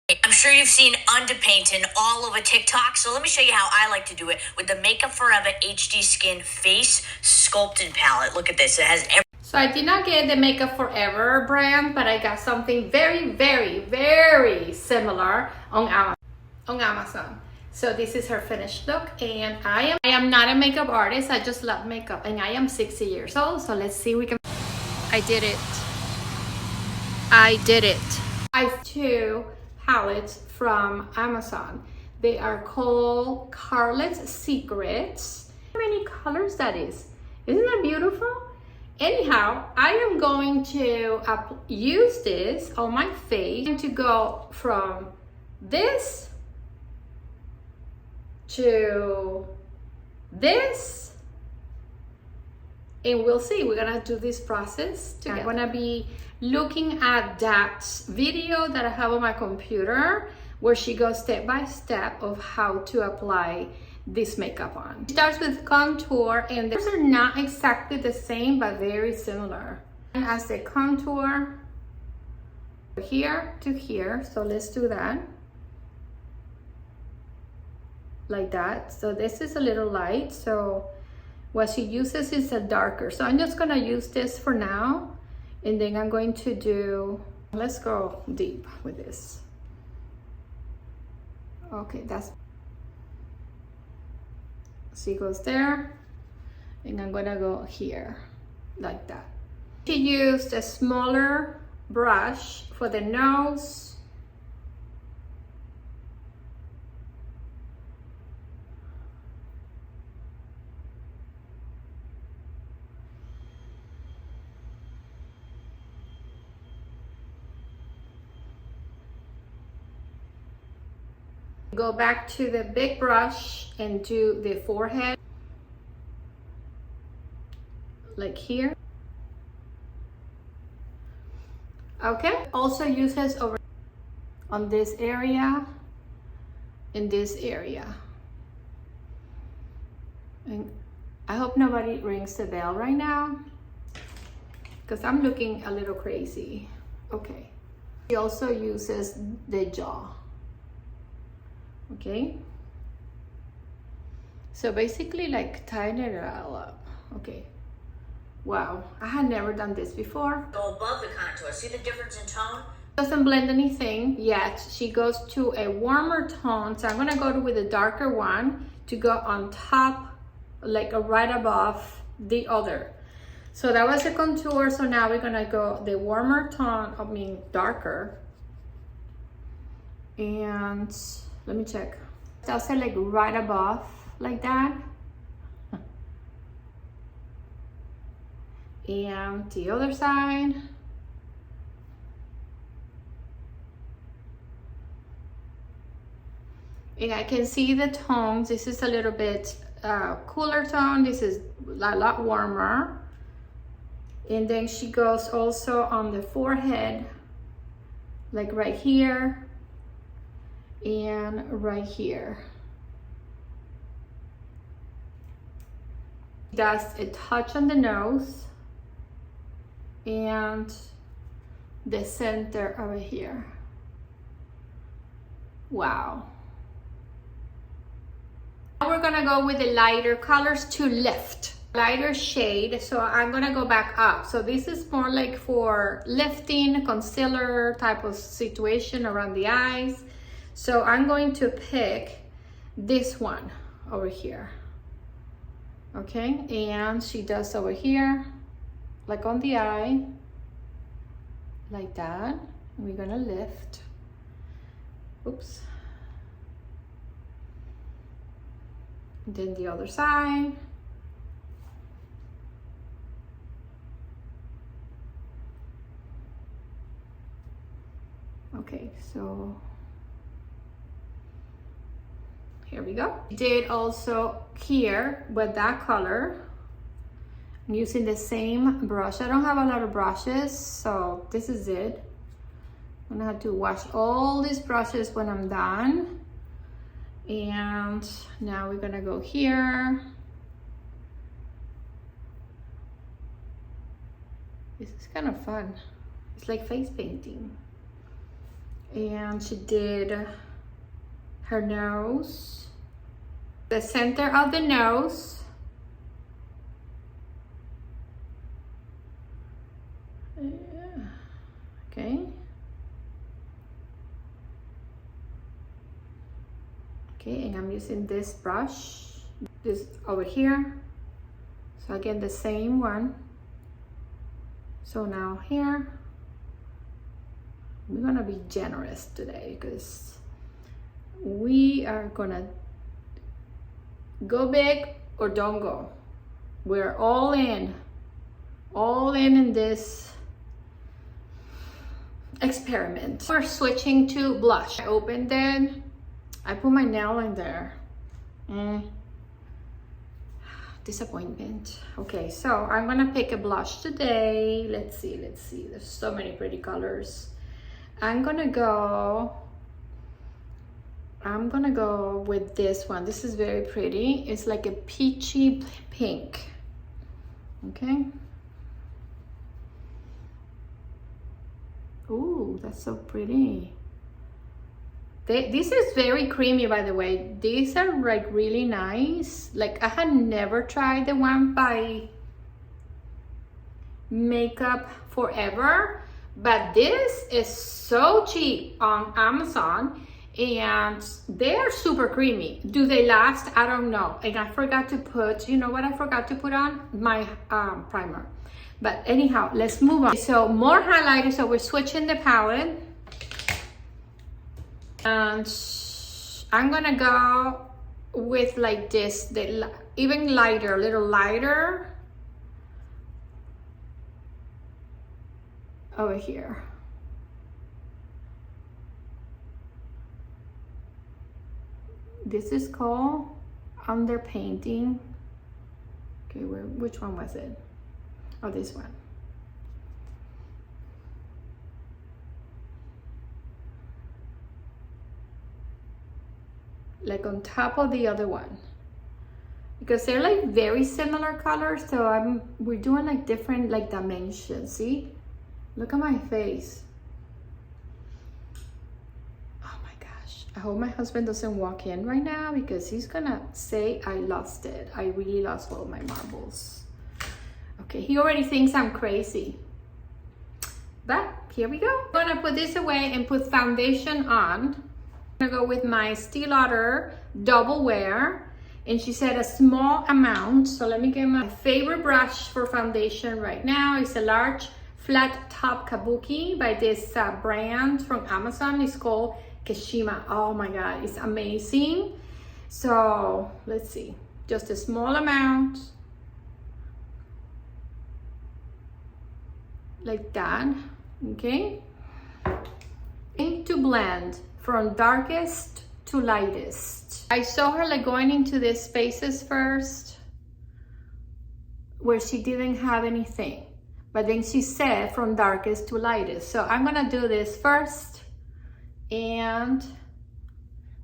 I'm sure you've seen underpainting all over TikTok, so let me show you how I like to do it with the Makeup Forever HD Skin Face Sculpting Palette. Look at this, it has every... So I did not get the Makeup Forever brand, but I got something very, very, very similar on Amazon. So this is her finished look, and I am not a makeup artist, I just love makeup, and I am 60 years old, so let's see if we can... I did it. I have two palettes from Amazon. They are called Carlet's Secrets. How many colors that is? Isn't that beautiful? Anyhow, I am going to use this on my face. I'm going to go from this to this, and we'll see. We're gonna do this process together. I'm gonna be looking at that video that I have on my computer where she goes step by step of how to apply this makeup on. It starts with contour, and these are not exactly the same but very similar. And as the contour here to here, so let's do that like that. So this is a little light, so what she uses is a darker, so I'm just gonna use this for now, and then I'm going to do, let's go deep with this. Okay, that's, she goes there, and I'm gonna go here like that. She used a smaller brush for the nose. Go back to the big brush and do the forehead, like here. Okay, also uses over on this area, in this area. And I hope nobody rings the bell right now, because I'm looking a little crazy. Okay, she also uses the jaw. Okay, so basically like tighten it all up. Okay, wow, I had never done this before. Go above the contour, see the difference in tone? Doesn't blend anything yet. She goes to a warmer tone, so I'm gonna go with a darker one to go on top, like right above the other. So that was the contour, so now we're gonna go the warmer tone, I mean darker, and let me check. Does it like right above, like that. And the other side. And I can see the tones. This is a little bit cooler tone. This is a lot warmer. And then she goes also on the forehead, like right here. And right here. Does a touch on the nose and the center over here. Wow. Now we're gonna go with the lighter colors to lift. Lighter shade, so I'm gonna go back up. So this is more like for lifting, concealer type of situation around the eyes. So I'm going to pick this one over here. Okay, and she does over here, like on the eye, like that. We're gonna lift. Oops. And then the other side. Okay, so here we go. Did also here with that color. I'm using the same brush. I don't have a lot of brushes, so this is it. I'm gonna have to wash all these brushes when I'm done. And now we're gonna go here. This is kind of fun. It's like face painting. And she did her nose, the center of the nose. Okay. Okay, and I'm using this brush, this over here. So again, the same one. So now here, we're gonna be generous today because we are gonna go big or don't go. We're all in this experiment. We're switching to blush. I opened it, I put my nail in there. Disappointment. Okay, so I'm gonna pick a blush today. Let's see, there's so many pretty colors. I'm gonna go with this one. This is very pretty. It's like a peachy pink. Okay. Ooh, that's so pretty. This is very creamy, by the way. These are like really nice. Like I had never tried the one by Makeup Forever, but this is so cheap on Amazon and they're super creamy. Do they last? I don't know. And I forgot to put, you know what I forgot to put on? My primer. But anyhow, let's move on. So more highlighters. So we're switching the palette. And I'm gonna go with like this, even lighter, a little lighter over here. This is called underpainting. Okay, which one was it? Oh, this one. Like on top of the other one, because they're like very similar colors. So we're doing like different like dimensions. See, look at my face. Oh my gosh, I hope my husband doesn't walk in right now because he's gonna say I lost it. I really lost all my marbles. Okay, he already thinks I'm crazy, but here we go. I'm gonna put this away and put foundation on. I'm gonna go with my Steel Lauder Double Wear, and she said a small amount. So let me get my favorite brush for foundation right now. It's a large flat top Kabuki by this brand from Amazon. It's called Kashima. Oh my god, it's amazing. So let's see, just a small amount like that. Okay, to blend from darkest to lightest. I saw her like going into these spaces first where she didn't have anything, but then she said from darkest to lightest. So I'm gonna do this first, and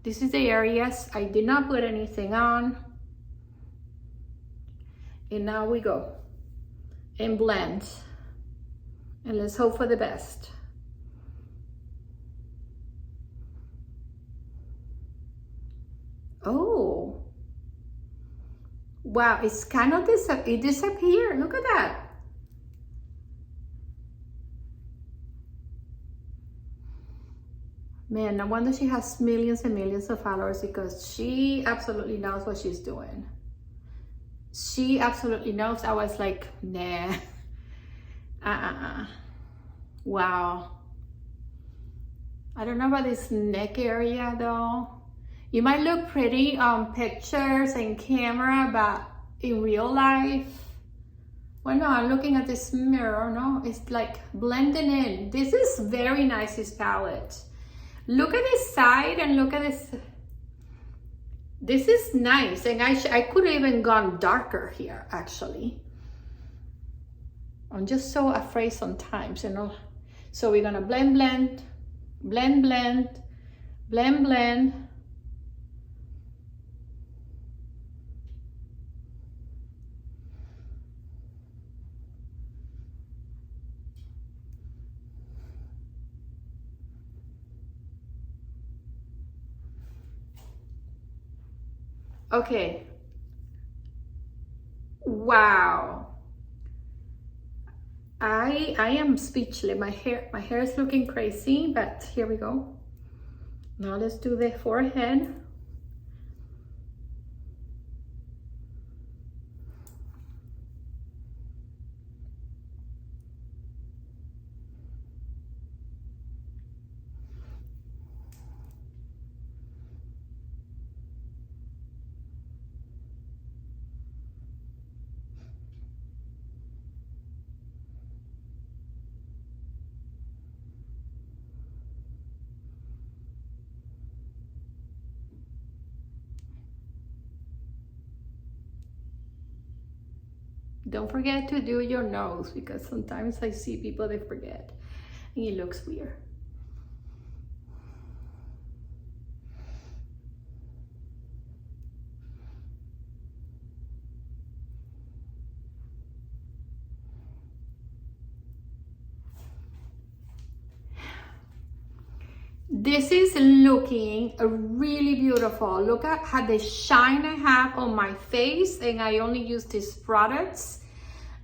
this is the areas I did not put anything on. And now we go and blend, and let's hope for the best. Oh, wow, it's kind of it disappeared. Look at that. Man, no wonder she has millions and millions of followers, because she absolutely knows what she's doing. She absolutely knows. I was like, nah. Wow. I don't know about this neck area though. You might look pretty on pictures and camera, but in real life, well, no, I'm looking at this mirror, no, it's like blending in. This is very nice, this palette. Look at this side and look at this. This is nice, and I could have even gone darker here, actually. I'm just so afraid sometimes, you know. So we're gonna blend, blend, blend, blend, blend, blend. Okay. Wow. I am speechless. My hair is looking crazy, but here we go. Now let's do the forehead. Don't forget to do your nose, because sometimes I see people, they forget and it looks weird. This is looking really beautiful. Look at how the shine I have on my face, and I only use these products.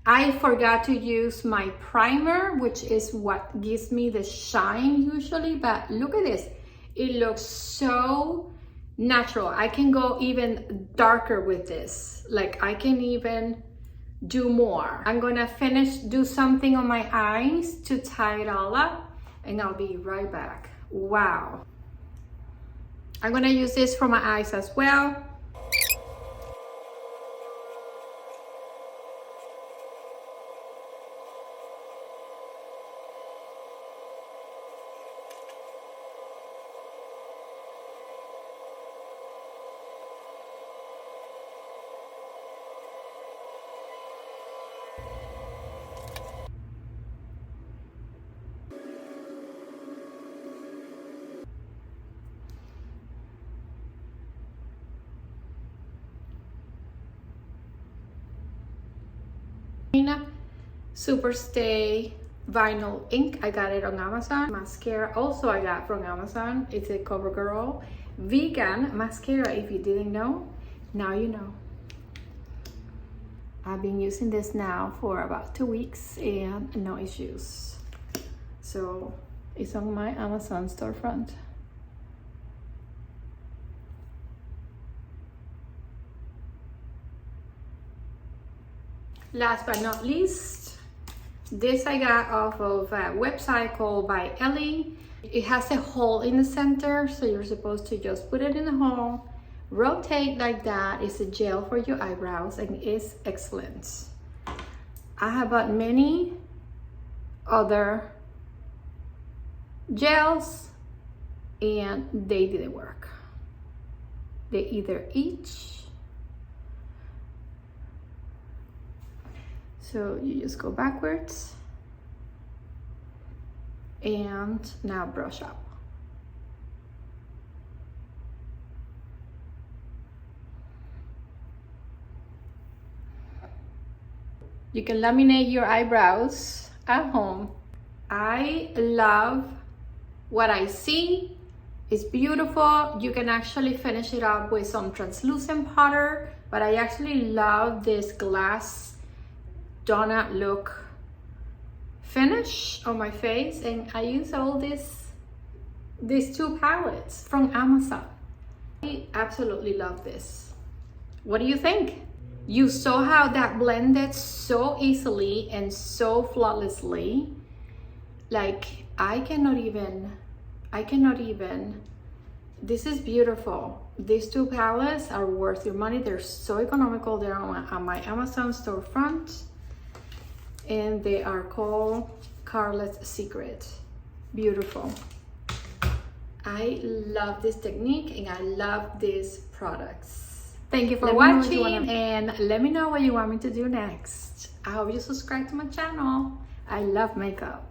I forgot to use my primer, which is what gives me the shine usually, but look at this. It looks so natural. I can go even darker with this. Like I can even do more. I'm gonna do something on my eyes to tie it all up, and I'll be right back. Wow. I'm gonna use this for my eyes as well. Superstay vinyl ink. I got it on Amazon. Mascara also I got from Amazon. It's a CoverGirl vegan mascara. If you didn't know, now you know. I've been using this now for about 2 weeks and no issues. So it's on my Amazon storefront. Last but not least, this I got off of a website called by Ellie. It has a hole in the center, so you're supposed to just put it in the hole, rotate like that. It's a gel for your eyebrows and it's excellent. I have bought many other gels and they didn't work. They either itch. So you just go backwards and now brush up. You can laminate your eyebrows at home. I love what I see. It's beautiful. You can actually finish it up with some translucent powder, but I actually love this glass donut look finish on my face, and I use all these two palettes from Amazon. I absolutely love this. What do you think? You saw how that blended so easily and so flawlessly. Like I cannot even, this is beautiful. These two palettes are worth your money. They're so economical. They're on my Amazon storefront. And they are called Carlet's Secret. Beautiful. I love this technique and I love these products. Thank you for watching, and let me know what you want me to do next. I hope you subscribe to my channel. I love makeup.